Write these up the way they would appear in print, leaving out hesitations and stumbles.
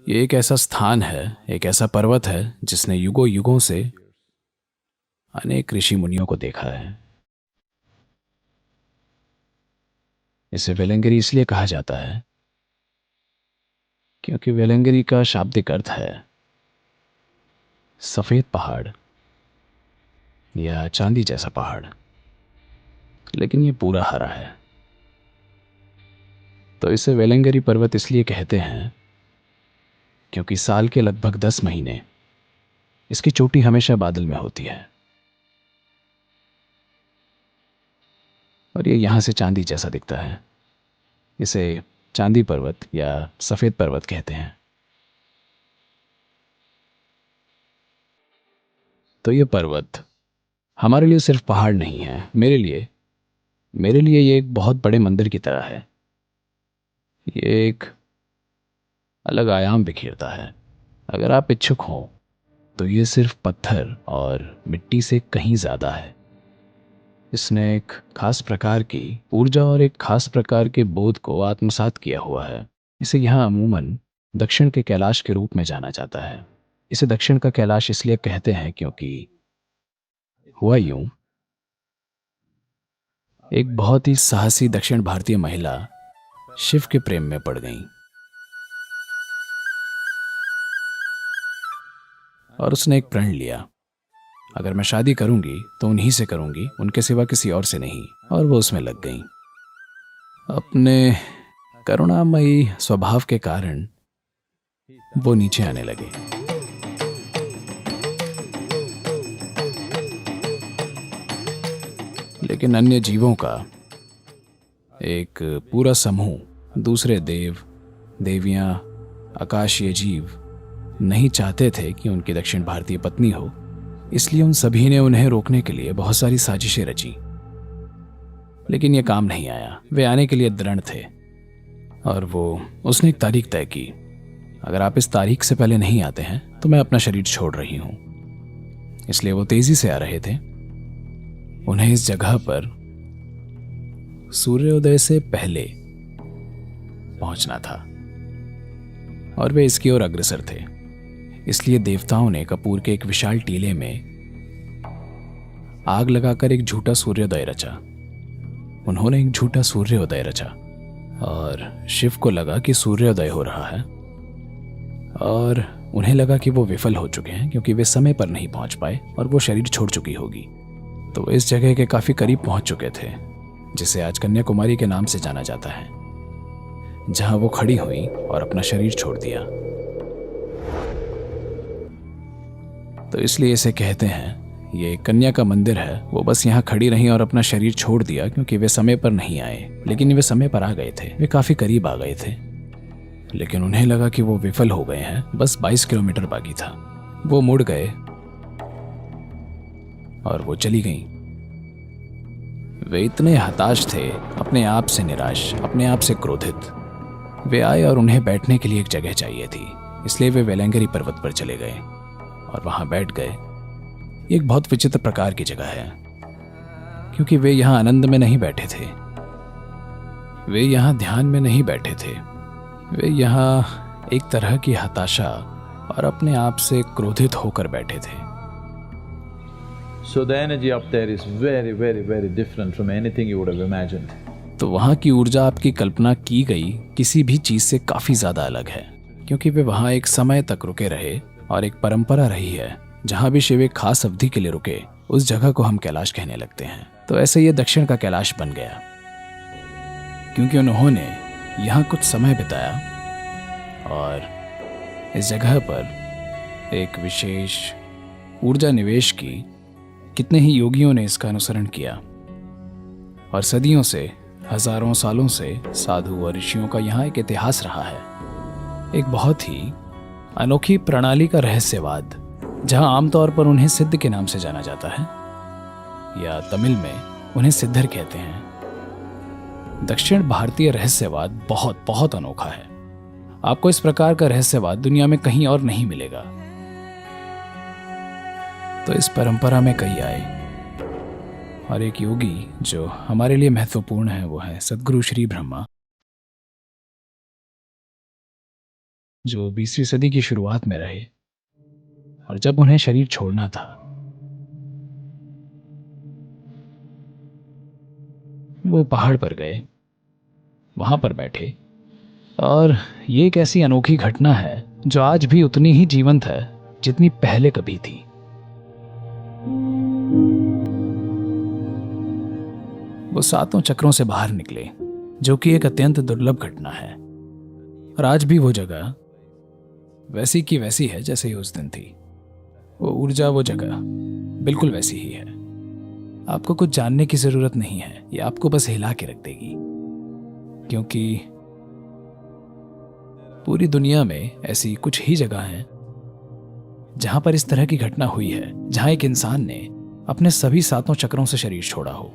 ये एक ऐसा स्थान है, एक ऐसा पर्वत है जिसने युगों युगों से अनेक ऋषि मुनियों को देखा है। इसे वेलंगिरी इसलिए कहा जाता है क्योंकि वेलंगिरी का शाब्दिक अर्थ है सफेद पहाड़ या चांदी जैसा पहाड़, लेकिन ये पूरा हरा है। तो इसे वेलंगिरी पर्वत इसलिए कहते हैं क्योंकि साल के लगभग 10 महीने इसकी चोटी हमेशा बादल में होती है और ये यहां से चांदी जैसा दिखता है। इसे चांदी पर्वत या सफेद पर्वत कहते हैं। तो ये पर्वत हमारे लिए सिर्फ पहाड़ नहीं है, मेरे लिए ये एक बहुत बड़े मंदिर की तरह है। ये एक अलग आयाम बिखेरता है। अगर आप इच्छुक हो तो ये सिर्फ पत्थर और मिट्टी से कहीं ज्यादा है। इसने एक खास प्रकार की ऊर्जा और एक खास प्रकार के बोध को आत्मसात किया हुआ है। इसे यहाँ अमूमन दक्षिण के कैलाश के रूप में जाना जाता है। इसे दक्षिण का कैलाश इसलिए कहते हैं क्योंकि हुआ यूं, एक बहुत ही साहसी दक्षिण भारतीय महिला शिव के प्रेम में पड़ गई और उसने एक प्रण लिया, अगर मैं शादी करूंगी तो उन्हीं से करूंगी, उनके सिवा किसी और से नहीं। और वो उसमें लग गई। अपने करुणामयी स्वभाव के कारण वो नीचे आने लगे। लेकिन अन्य जीवों का एक पूरा समूह, दूसरे देव देवियां, आकाशीय जीव नहीं चाहते थे कि उनकी दक्षिण भारतीय पत्नी हो। इसलिए उन सभी ने उन्हें रोकने के लिए बहुत सारी साजिशें रची, लेकिन यह काम नहीं आया। वे आने के लिए दृढ़ थे और उसने एक तारीख तय की, अगर आप इस तारीख से पहले नहीं आते हैं तो मैं अपना शरीर छोड़ रही हूं। इसलिए वो तेजी से आ रहे थे। उन्हें इस जगह पर सूर्योदय से पहले पहुंचना था और वे इसकी ओर अग्रसर थे। इसलिए देवताओं ने कपूर के एक विशाल टीले में आग लगाकर एक झूठा सूर्योदय रचा। उन्होंने एक झूठा सूर्योदय रचा और शिव को लगा कि सूर्योदय हो रहा है और उन्हें लगा कि वो विफल हो चुके हैं क्योंकि वे समय पर नहीं पहुंच पाए और वो शरीर छोड़ चुकी होगी। तो वे इस जगह के काफी करीब पहुंच चुके थे, जिसे आज कन्याकुमारी के नाम से जाना जाता है, जहां वो खड़ी हुई और अपना शरीर छोड़ दिया। तो इसलिए इसे कहते हैं ये कन्या का मंदिर है। वो बस यहाँ खड़ी रही और अपना शरीर छोड़ दिया क्योंकि वे समय पर नहीं आए, लेकिन वे समय पर आ गए थे। वे काफी करीब आ गए थे, लेकिन उन्हें लगा कि वो विफल हो गए हैं। बस 22 किलोमीटर बाकी था। वो मुड़ गए और वो चली गईं। वे इतने हताश थे, अपने आप से निराश, अपने आप से क्रोधित। वे आए और उन्हें बैठने के लिए एक जगह चाहिए थी, इसलिए वे वेलंगिरी पर्वत पर चले गए और वहां बैठ गए। एक बहुत विचित्र प्रकार की जगह है क्योंकि वे यहां आनंद में नहीं बैठे थे, वे यहां ध्यान में नहीं बैठे थे। वे यहां एक तरह की हताशा और अपने आप से क्रोधित होकर बैठे थे। So the energy up there is very, very, very different from anything you would have imagined. तो वहां की ऊर्जा आपकी कल्पना की गई किसी भी चीज से काफी ज्यादा अलग है, क्योंकि वे वहां एक समय तक रुके रहे और एक परंपरा रही है जहां भी शिव एक खास अवधि के लिए रुके, उस जगह को हम कैलाश कहने लगते हैं। तो ऐसे ये दक्षिण का कैलाश बन गया क्योंकि उन्होंने यहाँ कुछ समय बिताया और इस जगह पर एक विशेष ऊर्जा निवेश की। कितने ही योगियों ने इसका अनुसरण किया और सदियों से, हजारों सालों से साधु और ऋषियों का यहाँ एक इतिहास रहा है। एक बहुत ही अनोखी प्रणाली का रहस्यवाद, जहां आमतौर पर उन्हें सिद्ध के नाम से जाना जाता है या तमिल में उन्हें सिद्धर कहते हैं। दक्षिण भारतीय रहस्यवाद बहुत बहुत अनोखा है। आपको इस प्रकार का रहस्यवाद दुनिया में कहीं और नहीं मिलेगा। तो इस परंपरा में कई आए और एक योगी जो हमारे लिए महत्वपूर्ण है वो है सद्गुरु श्री ब्रह्मा। जो 20वीं सदी की शुरुआत में रहे, और जब उन्हें शरीर छोड़ना था वो पहाड़ पर गए, वहां पर बैठे, और ये एक ऐसी अनोखी घटना है जो आज भी उतनी ही जीवंत है जितनी पहले कभी थी। वो 7 चक्रों से बाहर निकले, जो कि एक अत्यंत दुर्लभ घटना है, और आज भी वो जगह वैसी की वैसी है जैसे ही उस दिन थी। वो ऊर्जा, वो जगह बिल्कुल वैसी ही है। आपको कुछ जानने की जरूरत नहीं है, ये आपको बस हिला के रख देगी, क्योंकि पूरी दुनिया में ऐसी कुछ ही जगह हैं जहां पर इस तरह की घटना हुई है, जहां एक इंसान ने अपने सभी 7 चक्रों से शरीर छोड़ा हो,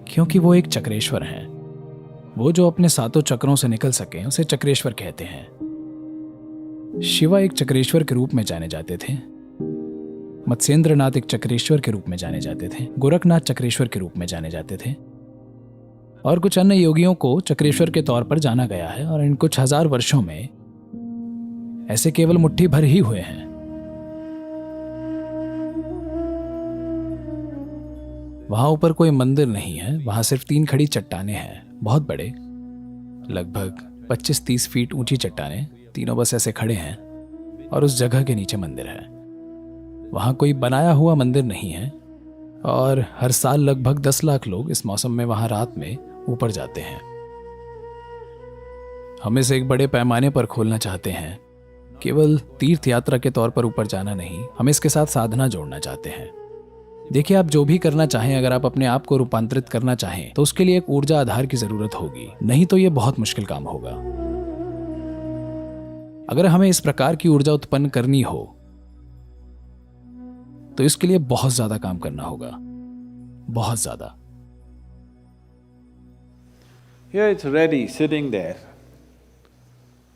क्योंकि वो एक चक्रेश्वर हैं। वो जो अपने 7 चक्रों से निकल सके उसे चक्रेश्वर कहते हैं। शिवा एक चक्रेश्वर के रूप में जाने जाते थे, मत्स्येंद्रनाथ एक चक्रेश्वर के रूप में जाने जाते थे, गोरखनाथ चक्रेश्वर के रूप में जाने जाते थे, और कुछ अन्य योगियों को चक्रेश्वर के तौर पर जाना गया है। और इन कुछ हजार वर्षों में ऐसे केवल मुट्ठी भर ही हुए हैं। वहां ऊपर कोई मंदिर नहीं है, वहां सिर्फ 3 खड़ी चट्टानें हैं, बहुत बड़े, लगभग 25-30 फीट ऊंची चट्टानें, तीनों बस ऐसे खड़े हैं, और उस जगह के नीचे मंदिर है। वहां कोई बनाया हुआ मंदिर नहीं है, और हर साल लगभग 10 लाख लोग इस मौसम में वहां रात में ऊपर जाते हैं। हम इसे एक बड़े पैमाने पर खोलना चाहते हैं, केवल तीर्थ यात्रा के तौर पर ऊपर जाना नहीं, हम इसके साथ साधना जोड़ना चाहते हैं। देखिए, आप जो भी करना चाहें, अगर आप अपने आप को रूपांतरित करना चाहें तो उसके लिए एक ऊर्जा आधार की जरूरत होगी, नहीं तो यह बहुत मुश्किल काम होगा। अगर हमें इस प्रकार की ऊर्जा उत्पन्न करनी हो तो इसके लिए बहुत ज्यादा काम करना होगा, बहुत ज्यादा। Here it's ready, sitting there.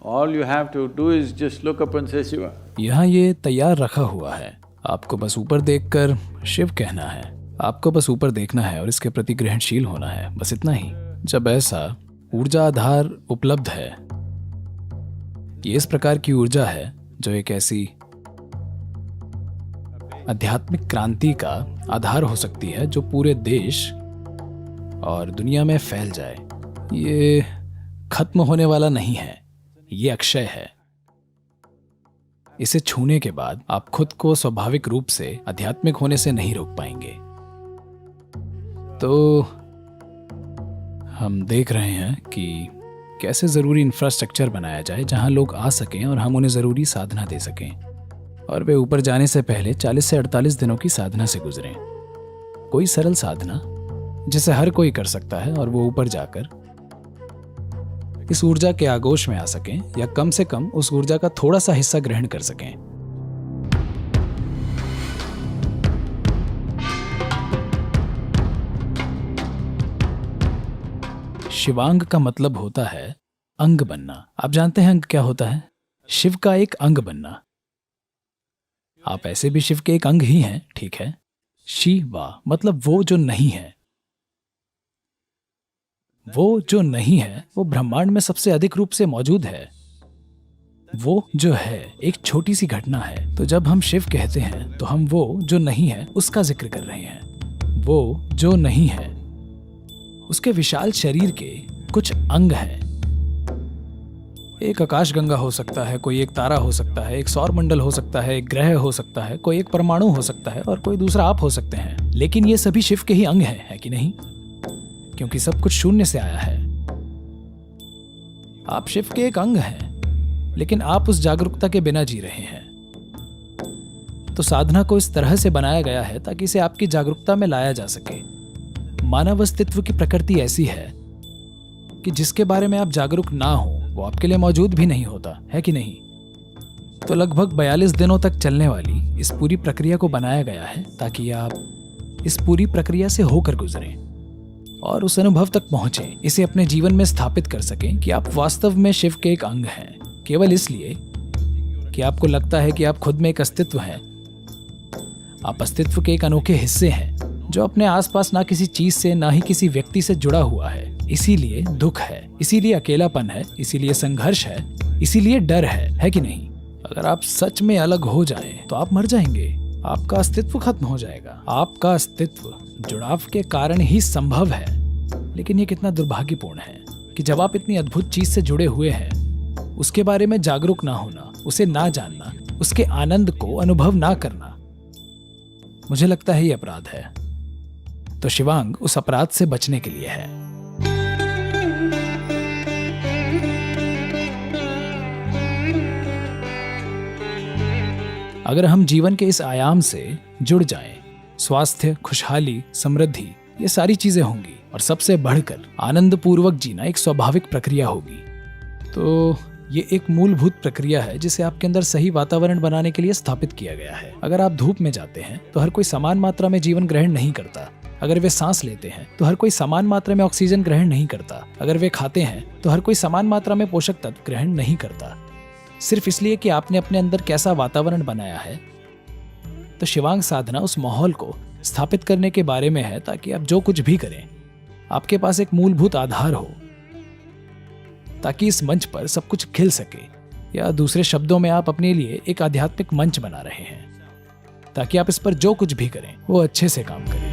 All you have to do is just look up and say Shiva. यहाँ ये तैयार रखा हुआ है, आपको बस ऊपर देखकर शिव कहना है, आपको बस ऊपर देखना है और इसके प्रति ग्रहणशील होना है, बस इतना ही। जब ऐसा ऊर्जा आधार उपलब्ध है, ये इस प्रकार की ऊर्जा है जो एक ऐसी आध्यात्मिक क्रांति का आधार हो सकती है जो पूरे देश और दुनिया में फैल जाए। ये खत्म होने वाला नहीं है, ये अक्षय है। इसे छूने के बाद आप खुद को स्वाभाविक रूप से आध्यात्मिक होने से नहीं रोक पाएंगे। तो हम देख रहे हैं कि कैसे जरूरी इंफ्रास्ट्रक्चर बनाया जाए जहां लोग आ सकें और हम उन्हें जरूरी साधना दे सकें, और वे ऊपर जाने से पहले 40 से 48 दिनों की साधना से गुजरें। कोई सरल साधना जिसे हर कोई कर सकता है, और वो ऊपर जाकर इस ऊर्जा के आगोश में आ सकें, या कम से कम उस ऊर्जा का थोड़ा सा हिस्सा ग्रहण कर सकें। शिवांग का मतलब होता है अंग बनना। आप जानते हैं अंग क्या होता है? शिव का एक अंग बनना। आप ऐसे भी शिव के एक अंग ही हैं, ठीक है। शिवा मतलब वो जो नहीं है। वो जो नहीं है वो ब्रह्मांड में सबसे अधिक रूप से मौजूद है। वो जो है एक छोटी सी घटना है। तो जब हम शिव कहते हैं तो हम वो जो नहीं है उसका जिक्र कर रहे हैं। वो जो नहीं है उसके विशाल शरीर के कुछ अंग हैं। एक आकाशगंगा हो सकता है, कोई एक तारा हो सकता है, एक सौर मंडल हो सकता है, एक ग्रह हो सकता है, कोई एक परमाणु हो सकता है, और कोई दूसरा आप हो सकते हैं। लेकिन ये सभी शिव के ही अंग हैं, है कि नहीं? क्योंकि सब कुछ शून्य से आया है। आप शिव के एक अंग हैं, लेकिन आप उस जागरूकता के बिना जी रहे हैं। तो साधना को इस तरह से बनाया गया है ताकि इसे आपकी जागरूकता में लाया जा सके। मानव अस्तित्व की प्रकृति ऐसी है कि जिसके बारे में आप जागरूक ना हो वो आपके लिए मौजूद भी नहीं होता, है कि नहीं? तो लगभग 42 दिनों तक चलने वाली इस पूरी प्रक्रिया को बनाया गया है ताकि आप इस पूरी प्रक्रिया से होकर गुजरें और उस अनुभव तक पहुंचे, इसे अपने जीवन में स्थापित कर सकें कि आप वास्तव में शिव के एक अंग हैं। केवल इसलिए कि आपको लगता है कि आप खुद में एक अस्तित्व हैं। आप अस्तित्व के एक अनोखे हिस्से हैं जो अपने आसपास ना किसी चीज से ना ही किसी व्यक्ति से जुड़ा हुआ है। इसीलिए दुख है, इसीलिए अकेलापन है, इसीलिए संघर्ष है, इसीलिए डर है कि नहीं? अगर आप सच में अलग हो जाएं, तो आप मर जाएंगे, आपका अस्तित्व खत्म हो जाएगा। आपका अस्तित्व जुड़ाव के कारण ही संभव है। लेकिन ये कितना दुर्भाग्यपूर्ण है कि जब आप इतनी अद्भुत चीज से जुड़े हुए हैं, उसके बारे में जागरूक ना होना, उसे ना जानना, उसके आनंद को अनुभव ना करना, मुझे लगता है ये अपराध है। तो शिवांग उस अपराध से बचने के लिए है। अगर हम जीवन के इस आयाम से जुड़ जाएं, स्वास्थ्य, खुशहाली, समृद्धि, ये सारी चीजें होंगी और सबसे बढ़कर आनंद पूर्वक जीना एक स्वाभाविक प्रक्रिया होगी। तो ये एक मूलभूत प्रक्रिया है जिसे आपके अंदर सही वातावरण बनाने के लिए स्थापित किया गया है। अगर आप धूप में जाते हैं तो हर कोई समान मात्रा में जीवन ग्रहण नहीं करता। अगर वे सांस लेते हैं तो हर कोई समान मात्रा में ऑक्सीजन ग्रहण नहीं करता। अगर वे खाते हैं तो हर कोई समान मात्रा में पोषक तत्व ग्रहण नहीं करता, सिर्फ इसलिए कि आपने अपने अंदर कैसा वातावरण बनाया है। तो शिवांग साधना उस माहौल को स्थापित करने के बारे में है ताकि आप जो कुछ भी करें, आपके पास एक मूलभूत आधार हो, ताकि इस मंच पर सब कुछ खिल सके। या दूसरे शब्दों में, आप अपने लिए एक आध्यात्मिक मंच बना रहे हैं ताकि आप इस पर जो कुछ भी करें वो अच्छे से काम करें।